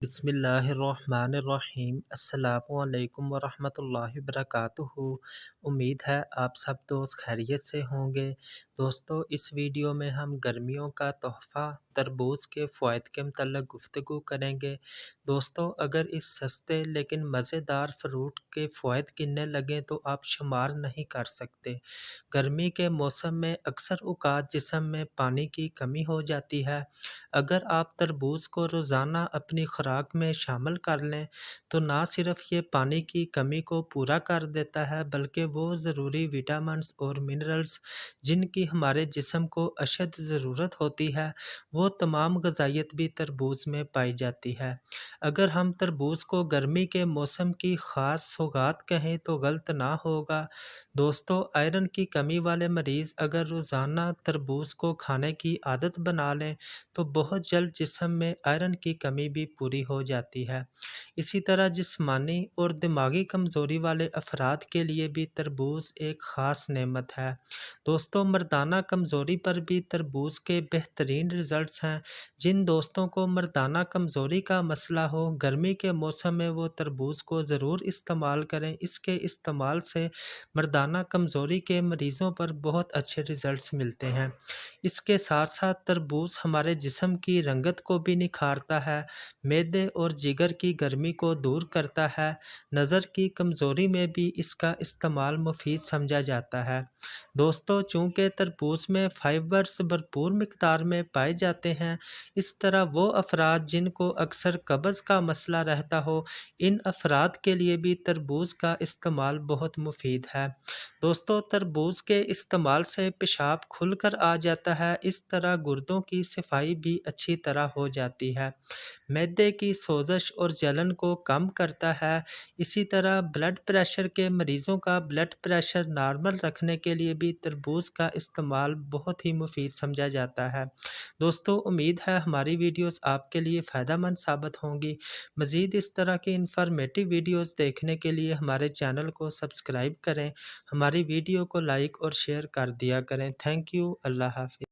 بسم اللہ الرحمن الرحیم۔ السلام علیکم ورحمۃ اللہ وبرکاتہ۔ امید ہے آپ سب دوست خیریت سے ہوں گے۔ دوستو، اس ویڈیو میں ہم گرمیوں کا تحفہ تربوز کے فوائد کے متعلق گفتگو کریں گے۔ دوستو، اگر اس سستے لیکن مزیدار فروٹ کے فوائد گننے لگیں تو آپ شمار نہیں کر سکتے۔ گرمی کے موسم میں اکثر اوقات جسم میں پانی کی کمی ہو جاتی ہے۔ اگر آپ تربوز کو روزانہ اپنی خوراک میں شامل کر لیں تو نہ صرف یہ پانی کی کمی کو پورا کر دیتا ہے بلکہ وہ ضروری وٹامنز اور منرلز جن کی ہمارے جسم کو اشد ضرورت ہوتی ہے وہ تمام غذائیت بھی تربوز میں پائی جاتی ہے۔ اگر ہم تربوز کو گرمی کے موسم کی خاص سوغات کہیں تو غلط نہ ہوگا۔ دوستو، آئرن کی کمی والے مریض اگر روزانہ تربوز کو کھانے کی عادت بنا لیں تو بہت جلد جسم میں آئرن کی کمی بھی پوری ہو جاتی ہے۔ اسی طرح جسمانی اور دماغی کمزوری والے افراد کے لیے بھی تربوز ایک خاص نعمت ہے۔ دوستو، مردانہ کمزوری پر بھی تربوز کے بہترین رزلٹس ہیں۔ جن دوستوں کو مردانہ کمزوری کا مسئلہ ہو، گرمی کے موسم میں وہ تربوز کو ضرور استعمال کریں۔ اس کے استعمال سے مردانہ کمزوری کے مریضوں پر بہت اچھے رزلٹس ملتے ہیں۔ اس کے ساتھ ساتھ تربوز ہمارے جسم کی رنگت کو بھی نکھارتا ہے، معدے اور جگر کی گرمی کو دور کرتا ہے۔ نظر کی کمزوری میں بھی اس کا استعمال مفید سمجھا جاتا ہے۔ دوستو، چونکہ تربوز میں فائبرز بھرپور مقدار میں پائے جاتے ہیں، اس طرح وہ افراد جن کو اکثر قبض کا مسئلہ رہتا ہو، ان افراد کے لیے بھی تربوز کا استعمال بہت مفید ہے۔ دوستو، تربوز کے استعمال سے پیشاب کھل کر آ جاتا ہے، اس طرح گردوں کی صفائی بھی اچھی طرح ہو جاتی ہے، معدے کی سوزش اور جلن کو کم کرتا ہے۔ اسی طرح بلڈ پریشر کے مریضوں کا بلڈ پریشر نارمل رکھنے کے لیے بھی تربوز کا استعمال بہت ہی مفید سمجھا جاتا ہے۔ دوستو، امید ہے ہماری ویڈیوز آپ کے لیے فائدہ مند ثابت ہوں گی۔ مزید اس طرح کی انفارمیٹیو ویڈیوز دیکھنے کے لیے ہمارے چینل کو سبسکرائب کریں، ہماری ویڈیو کو لائک اور شیئر کر دیا کریں۔ Thank you. اللہ حافظ۔